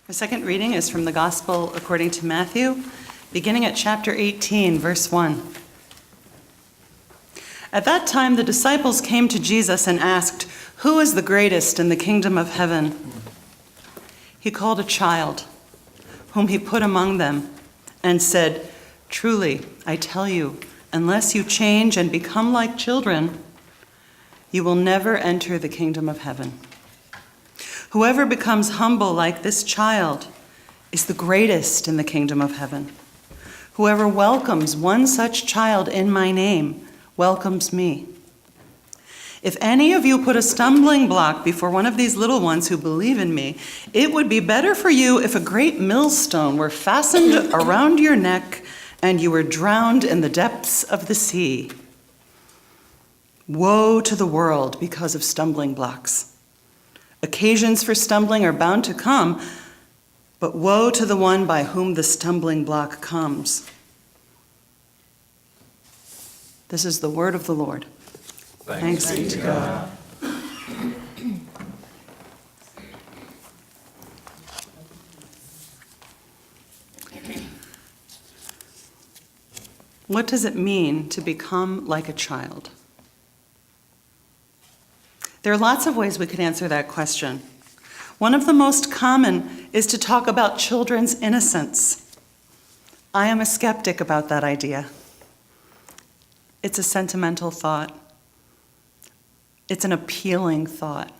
The second reading is from the Gospel according to Matthew, beginning at chapter 18, verse 1. At that time, the disciples came to Jesus and asked, "Who is the greatest in the kingdom of heaven?" He called a child, whom he put among them, and said, "Truly, I tell you, unless you change and become like children, you will never enter the kingdom of heaven. Whoever becomes humble like this child is the greatest in the kingdom of heaven. Whoever welcomes one such child in my name welcomes me. If any of you put a stumbling block before one of these little ones who believe in me, it would be better for you if a great millstone were fastened around your neck and you were drowned in the depths of the sea. Woe to the world because of stumbling blocks. Occasions for stumbling are bound to come, but woe to the one by whom the stumbling block comes." This is the word of the Lord. Thanks be to God. What does it mean to become like a child? There are lots of ways we could answer that question. One of the most common is to talk about children's innocence. I am a skeptic about that idea. It's a sentimental thought. It's an appealing thought,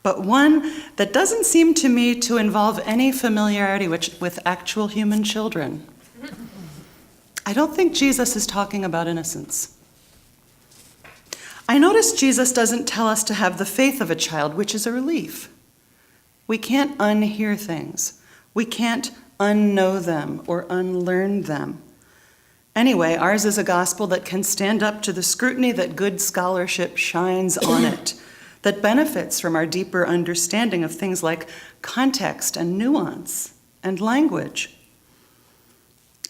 but one that doesn't seem to me to involve any familiarity with actual human children. I don't think Jesus is talking about innocence. I notice Jesus doesn't tell us to have the faith of a child, which is a relief. We can't unhear things. We can't unknow them or unlearn them. Anyway, ours is a gospel that can stand up to the scrutiny that good scholarship shines on it, that benefits from our deeper understanding of things like context and nuance and language.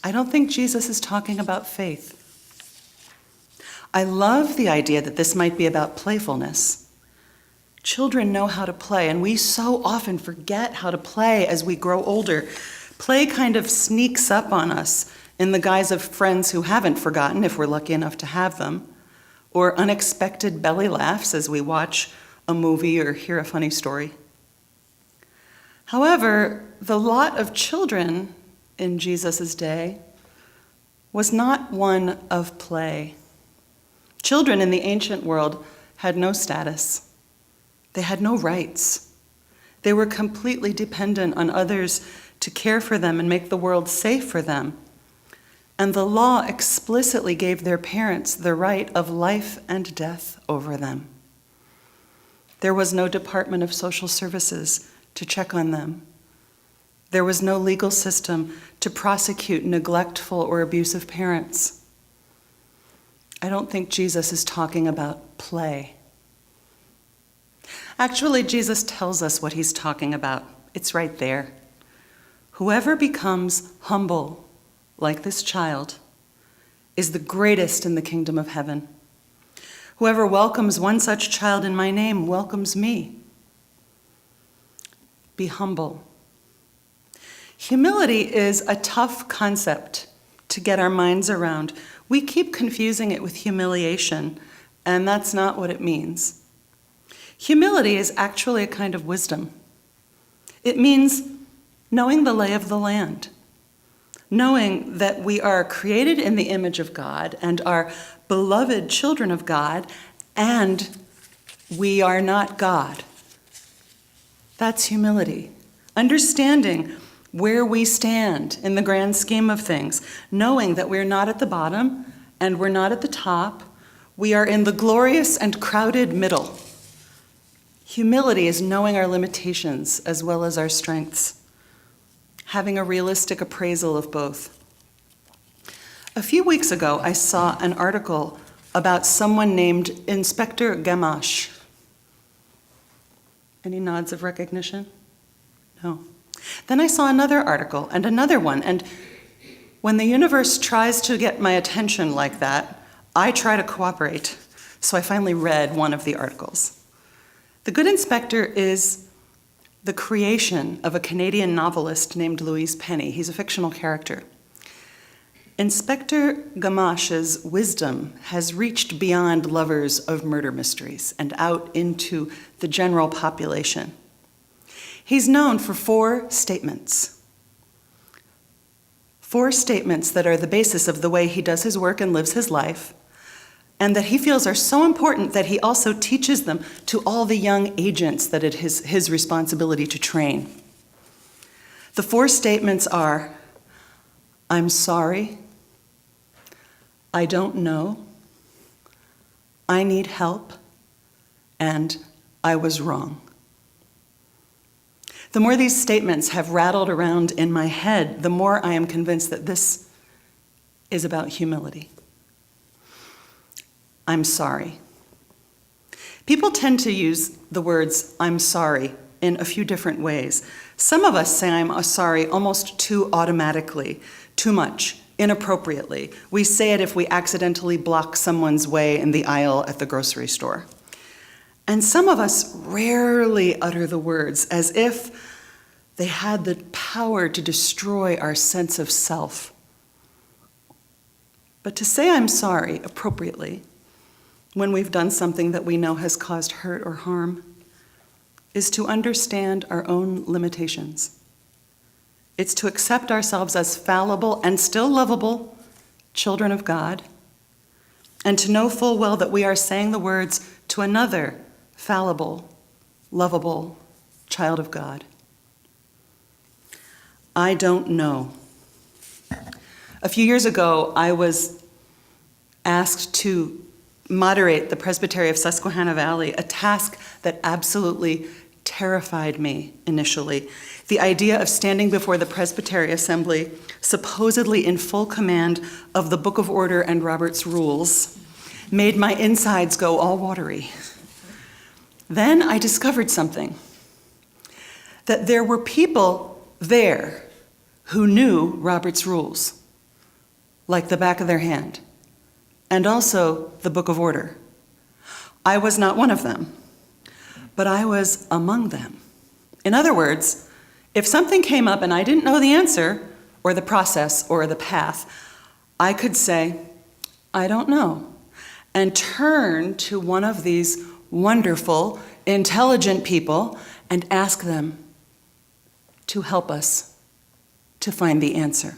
I don't think Jesus is talking about faith. I love the idea that this might be about playfulness. Children know how to play, and we so often forget how to play as we grow older. Play kind of sneaks up on us in the guise of friends who haven't forgotten, if we're lucky enough to have them, or unexpected belly laughs as we watch a movie or hear a funny story. However, the lot of children in Jesus' day was not one of play. Children in the ancient world had no status. They had no rights. They were completely dependent on others to care for them and make the world safe for them. And the law explicitly gave their parents the right of life and death over them. There was no Department of Social Services to check on them. There was no legal system to prosecute neglectful or abusive parents. I don't think Jesus is talking about play. Actually, Jesus tells us what he's talking about. It's right there. Whoever becomes humble like this child is the greatest in the kingdom of heaven. Whoever welcomes one such child in my name welcomes me. Be humble. Humility is a tough concept to get our minds around. We keep confusing it with humiliation, and that's not what it means. Humility is actually a kind of wisdom. It means knowing the lay of the land, knowing that we are created in the image of God and are beloved children of God, and we are not God. That's humility. Understanding where we stand in the grand scheme of things, knowing that we're not at the bottom and we're not at the top. We are in the glorious and crowded middle. Humility is knowing our limitations as well as our strengths, having a realistic appraisal of both. A few weeks ago, I saw an article about someone named Inspector Gamache. Any nods of recognition? No. Then I saw another article and another one, and when the universe tries to get my attention like that, I try to cooperate. So I finally read one of the articles. The good inspector is the creation of a Canadian novelist named Louise Penny. He's a fictional character. Inspector Gamache's wisdom has reached beyond lovers of murder mysteries and out into the general population. He's known for 4 statements. 4 statements that are the basis of the way he does his work and lives his life, and that he feels are so important that he also teaches them to all the young agents that it is his responsibility to train. The 4 statements are, I'm sorry, I don't know, I need help, and I was wrong. The more these statements have rattled around in my head, the more I am convinced that this is about humility. I'm sorry. People tend to use the words I'm sorry in a few different ways. Some of us say I'm sorry almost too automatically, too much, inappropriately. We say it if we accidentally block someone's way in the aisle at the grocery store. And some of us rarely utter the words as if they had the power to destroy our sense of self. But to say I'm sorry appropriately when we've done something that we know has caused hurt or harm is to understand our own limitations. It's to accept ourselves as fallible and still lovable children of God, and to know full well that we are saying the words to another fallible, lovable child of God. I don't know. A few years ago, I was asked to moderate the Presbytery of Susquehanna Valley, a task that absolutely terrified me initially. The idea of standing before the Presbytery Assembly, supposedly in full command of the Book of Order and Robert's Rules, made my insides go all watery. Then I discovered something, that there were people there who knew Robert's Rules, like the back of their hand, and also the Book of Order. I was not one of them, but I was among them. In other words, if something came up and I didn't know the answer, or the process, or the path, I could say, I don't know, and turn to one of these wonderful, intelligent people and ask them to help us to find the answer.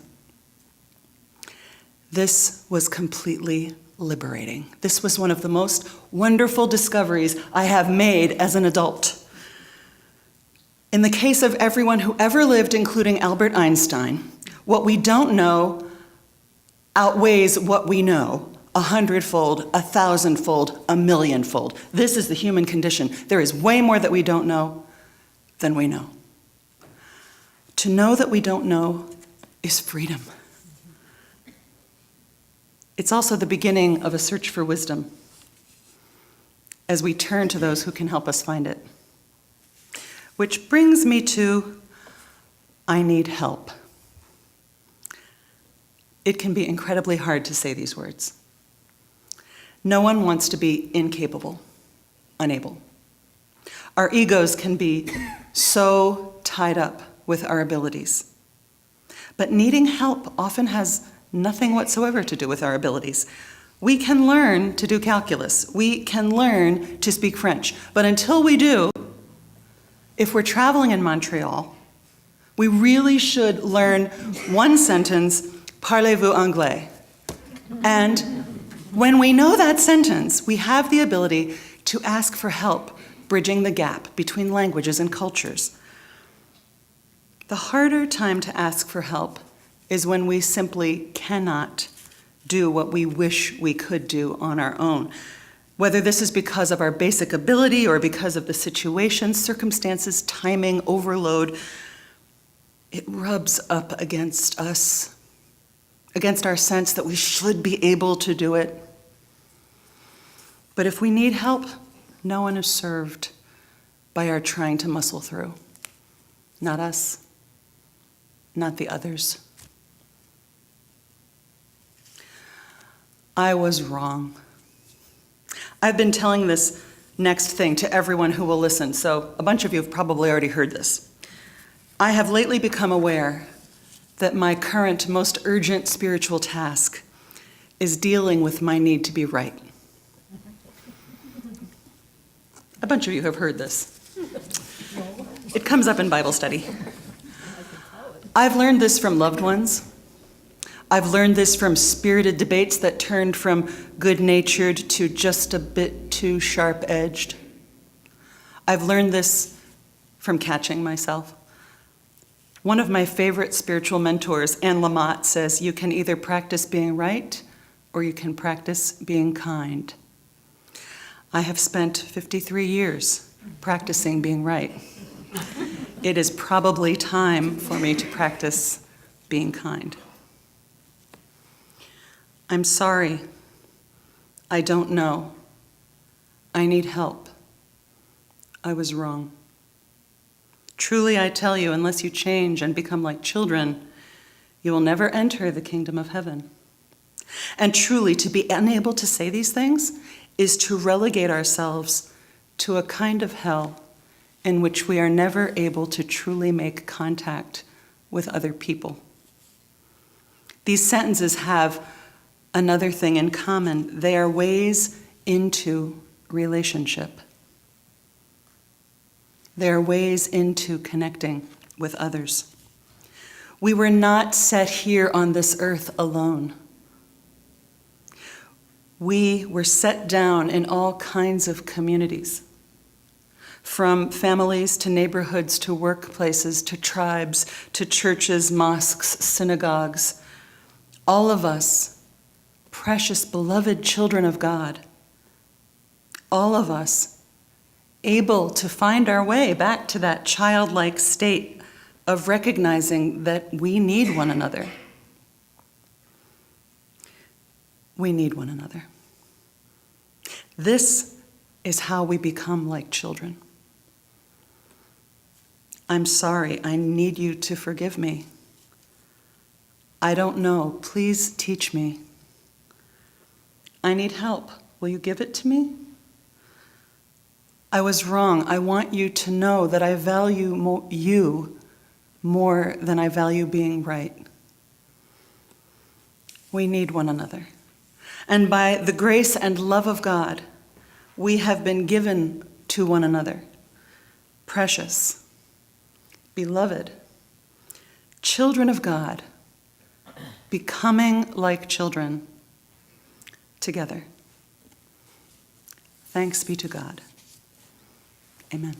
This was completely liberating. This was one of the most wonderful discoveries I have made as an adult. In the case of everyone who ever lived, including Albert Einstein, what we don't know outweighs what we know 100-fold, 1,000-fold, 1,000,000-fold. This is the human condition. There is way more that we don't know than we know. To know that we don't know is freedom. It's also the beginning of a search for wisdom as we turn to those who can help us find it. Which brings me to, I need help. It can be incredibly hard to say these words. No one wants to be incapable, unable. Our egos can be so tied up with our abilities. But needing help often has nothing whatsoever to do with our abilities. We can learn to do calculus. We can learn to speak French. But until we do, if we're traveling in Montreal, we really should learn one sentence, parlez-vous anglais? And when we know that sentence, we have the ability to ask for help bridging the gap between languages and cultures. The harder time to ask for help is when we simply cannot do what we wish we could do on our own. Whether this is because of our basic ability or because of the situation, circumstances, timing, overload, it rubs up against us, against our sense that we should be able to do it. But if we need help, no one is served by our trying to muscle through. Not us, not the others. I was wrong. I've been telling this Next thing to everyone who will listen. So a bunch of you have probably already heard this. I have lately become aware that my current most urgent spiritual task is dealing with my need to be right. A bunch of you have heard this. It comes up in Bible study. I've learned this from loved ones. I've learned this from spirited debates that turned from good-natured to just a bit too sharp-edged. I've learned this from catching myself. One of my favorite spiritual mentors, Anne Lamott, says, you can either practice being right or you can practice being kind. I have spent 53 years practicing being right. It is probably time for me to practice being kind. I'm sorry. I don't know. I need help. I was wrong. Truly, I tell you, unless you change and become like children, you will never enter the kingdom of heaven. And truly, to be unable to say these things is to relegate ourselves to a kind of hell in which we are never able to truly make contact with other people. These sentences have another thing in common. They are ways into relationship. They are ways into connecting with others. We were not set here on this earth alone. We were set down in all kinds of communities, from families to neighborhoods to workplaces to tribes to churches, mosques, synagogues. All of us, precious, beloved children of God, all of us able to find our way back to that childlike state of recognizing that we need one another. We need one another. This is how we become like children. I'm sorry, I need you to forgive me. I don't know, please teach me. I need help, will you give it to me? I was wrong, I want you to know that I value you more than I value being right. We need one another. And by the grace and love of God, we have been given to one another. Precious, beloved, children of God, becoming like children together. Thanks be to God. Amen.